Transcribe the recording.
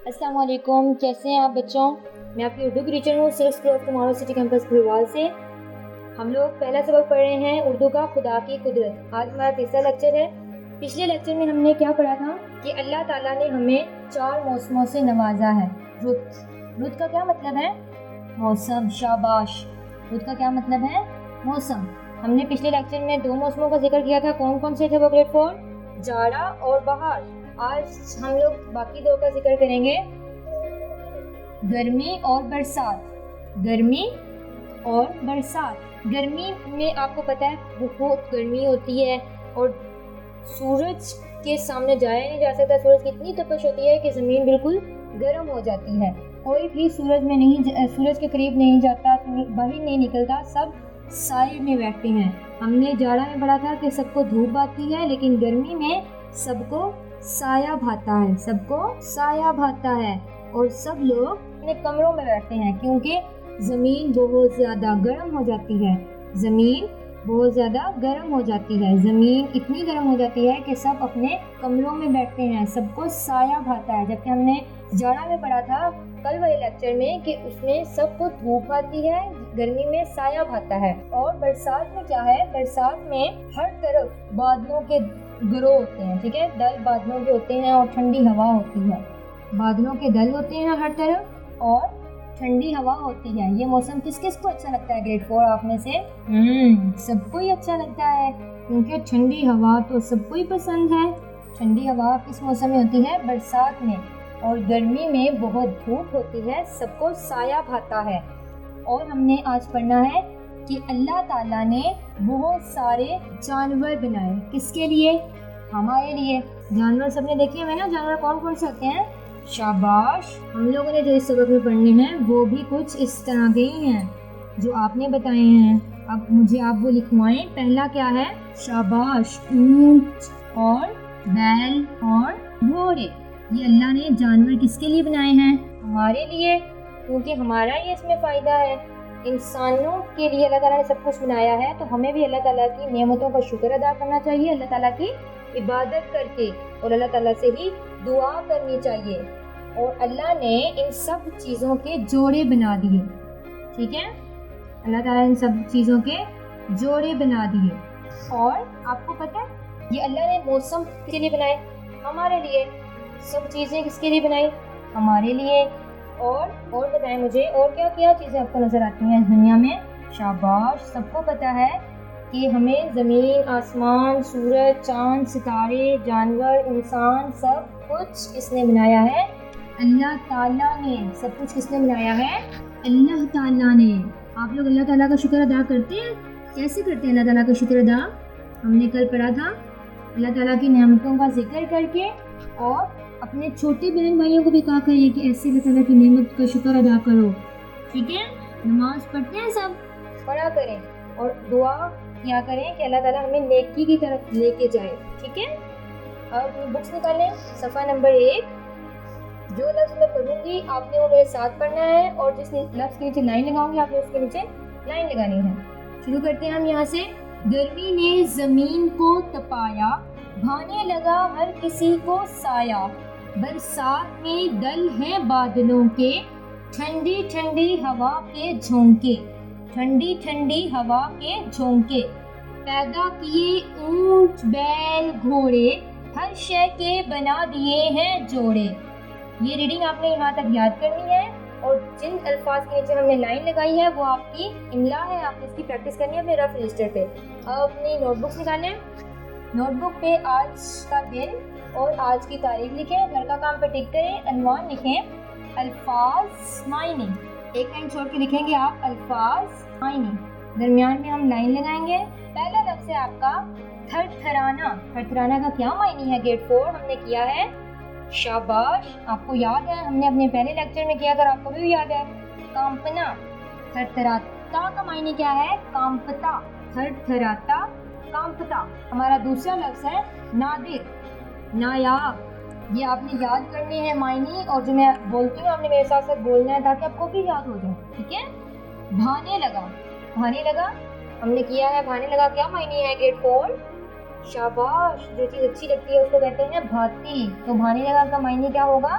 السلام علیکم، کیسے ہیں آپ بچوں؟ میں آپ کی اردو کی ٹیچر ہوں 6th class tomorrow city campus Bhiwal سے۔ ہم لوگ پہلا سبق پڑھ رہے ہیں اردو کا خدا کی قدرت۔ آج ہمارا تیسرا لیکچر ہے۔ پچھلے لیکچر میں ہم نے کیا پڑھا تھا کہ اللہ تعالیٰ نے ہمیں 4 موسموں سے نوازا ہے۔ رت کا کیا مطلب ہے؟ موسم، شاباش۔ رت کا کیا مطلب ہے؟ موسم۔ ہم نے پچھلے لیکچر میں 2 موسموں کا ذکر کیا تھا، کون کون سے تھے وہ گریڈ 4؟ جاڑا اور بہار۔ آج ہم لوگ باقی 2 کا ذکر کریں گے، گرمی اور برسات۔ گرمی اور برسات۔ گرمی میں آپ کو پتہ ہے بہت گرمی ہوتی ہے اور سورج کے سامنے جایا نہیں جا سکتا۔ سورج کی اتنی تپش ہوتی ہے کہ زمین بالکل گرم ہو جاتی ہے، کوئی بھی سورج کے قریب نہیں جاتا، باہر نہیں نکلتا، سب سائے میں بیٹھتے ہیں۔ ہم نے جاڑا میں پڑھا تھا کہ سب کو دھوپ آتی ہے، لیکن گرمی میں سب کو سایہ بھاتا ہے، سب کو سایہ بھاتا ہے اور سب لوگ اپنے کمروں میں بیٹھتے ہیں کیونکہ زمین بہت زیادہ گرم ہو جاتی ہے۔ زمین بہت زیادہ گرم ہو جاتی ہے، زمین اتنی گرم ہو جاتی ہے کہ سب اپنے کمروں میں بیٹھتے ہیں، سب کو سایہ بھاتا ہے۔ جبکہ ہم نے جاڑا میں پڑھا تھا کل والے لیکچر میں کہ اس میں سب کو دھوپ آتی ہے، گرمی میں سایہ بھاتا ہے۔ اور برسات میں کیا ہے؟ برسات میں ہر طرف بادلوں کے گروہ ہوتے ہیں، ٹھیک ہے، دل بادلوں کے ہوتے ہیں اور ٹھنڈی ہوا ہوتی ہے۔ بادلوں کے دل ہوتے ہیں ہر طرف اور ٹھنڈی ہوا ہوتی ہے۔ یہ موسم کس کس کو اچھا لگتا ہے گریڈ 4 آپ میں سے؟ سب کو ہی اچھا لگتا ہے کیونکہ ٹھنڈی ہوا تو سب کو ہی پسند ہے۔ ٹھنڈی ہوا کس موسم میں ہوتی ہے؟ برسات میں۔ اور گرمی میں بہت دھوپ ہوتی ہے، سب کو سایہ بھاتا ہے۔ اور ہم نے آج پڑھنا ہے کہ اللہ تعالیٰ نے بہت سارے جانور بنائے۔ کس کے لیے؟ ہمارے لیے۔ جانور سب نے دیکھے ہوئے نا، جانور کون کون سے ہوتے ہیں؟ شاباش۔ ہم لوگوں نے جو اس سبق میں پڑھنے ہیں وہ بھی کچھ اس طرح کے ہی ہیں جو آپ نے بتائے ہیں۔ اب مجھے آپ وہ لکھوائیں۔ پہلا کیا ہے؟ شاباش، اونٹ اور بیل اور گھوڑے۔ یہ اللہ نے جانور کس کے لیے بنائے ہیں؟ ہمارے لیے، کیونکہ ہمارا ہی اس میں فائدہ ہے۔ انسانوں کے لیے اللہ تعالیٰ نے سب کچھ بنایا ہے، تو ہمیں بھی اللہ تعالیٰ کی نعمتوں کا شکر ادا کرنا چاہیے، اللہ تعالیٰ کی عبادت کر کے اور اللہ تعالیٰ سے ہی دعا کرنی چاہیے۔ اور اللہ نے ان سب چیزوں کے جوڑے بنا دیے، ٹھیک ہے، اللہ تعالیٰ نے ان سب چیزوں کے جوڑے بنا دیے۔ اور آپ کو پتہ ہے یہ اللہ نے موسم کے لیے بنائے، ہمارے لیے۔ سب چیزیں کس کے لیے بنائی؟ ہمارے لیے۔ اور بتائیں مجھے اور کیا کیا چیزیں آپ کو نظر آتی ہیں اس دنیا میں؟ شاباش، سب کو پتہ ہے کہ ہمیں زمین، آسمان، سورج، چاند، ستارے، جانور، انسان، سب کچھ کس نے بنایا ہے؟ اللہ تعالیٰ نے۔ سب کچھ کس نے بنایا ہے؟ اللہ تعالیٰ نے۔ آپ لوگ اللہ تعالیٰ کا شکر ادا کرتے ہیں؟ کیسے کرتے ہیں اللہ تعالیٰ کا شکر ادا؟ ہم نے کل پڑھا تھا اللہ تعالیٰ کی نعمتوں کا ذکر کر کے، اور اپنے چھوٹے بہن بھائیوں کو بھی کہا کریے کہ ایسے اللہ تعالیٰ کی نعمت کا شکر ادا کرو، ٹھیک ہے۔ نماز پڑھتے ہیں سب، پڑھا کریں اور دعا کیا کریں کہ اللہ تعالیٰ ہمیں نیکی کی طرف لے کے جائے، ٹھیک ہے۔ اب بکس نکالیں، صفحہ نمبر 1۔ جو لفظ میں پڑھوں گی آپ نے وہ میرے ساتھ پڑھنا ہے، اور جس لفظ کے نیچے لائن لگاؤں گی آپ نے اس کے نیچے لائن لگانی ہے۔ شروع کرتے ہیں ہم یہاں سے۔ گرمی نے زمین کو تپایا، بھانے لگا ہر کسی کو سایہ، برسات میں دل ہیں بادلوں کے، ٹھنڈی ٹھنڈی ہوا کے جھونکے، ٹھنڈی ٹھنڈی ہوا کے جھونکے، پیدا کیے اونٹ بیل گھوڑے، ہر شے کے بنا دیے ہیں جوڑے۔ یہ ریڈنگ آپ نے یہاں تک یاد کرنی ہے، اور جن الفاظ کے نیچے ہم نے لائن لگائی ہے وہ آپ کی املا ہے، آپ نے اس کی پریکٹس کرنی ہے اپنے رف رجسٹر پہ۔ اب اپنی نوٹ بکس نکالیں، نوٹ بک پہ آج کا دن اور آج کی تاریخ لکھیں، گھر کا کام پہ ٹک کریں، عنوان لکھیں الفاظ معنی، ایک لائن چھوڑ کے لکھیں گے آپ الفاظ معنی، درمیان میں ہم لائن لگائیں گے۔ پہلا لفظ ہے آپ کا تھر تھرانا۔ تھر تھرانا کا کیا معنی ہے گریڈ 4 ہم نے کیا ہے؟ شاباش، آپ کو یاد ہے، ہم نے اپنے پہلے لیکچر میں کیا، اگر آپ کو بھی یاد ہے۔ کانپنا، تھر تھراتا کا معنی کیا ہے؟ کانپتا، تھر تھراتا کانپتا۔ ہمارا دوسرا لفظ ہے نادر، نایاب۔ یہ آپ نے یاد کرنے ہیں معنی، اور جو میں بولتی ہوں آپ نے میرے ساتھ ساتھ بولنا ہے تاکہ آپ کو بھی یاد ہو جائے، ٹھیک ہے۔ بھانے لگا، بھانے لگا ہم نے کیا ہے، بھانے لگا کیا معنی ہے گریڈ 4؟ شاباش، جو چیز اچھی لگتی ہے اس کو کہتے ہیں بھاتی، تو بھانے لگا کا معنی کیا ہوگا؟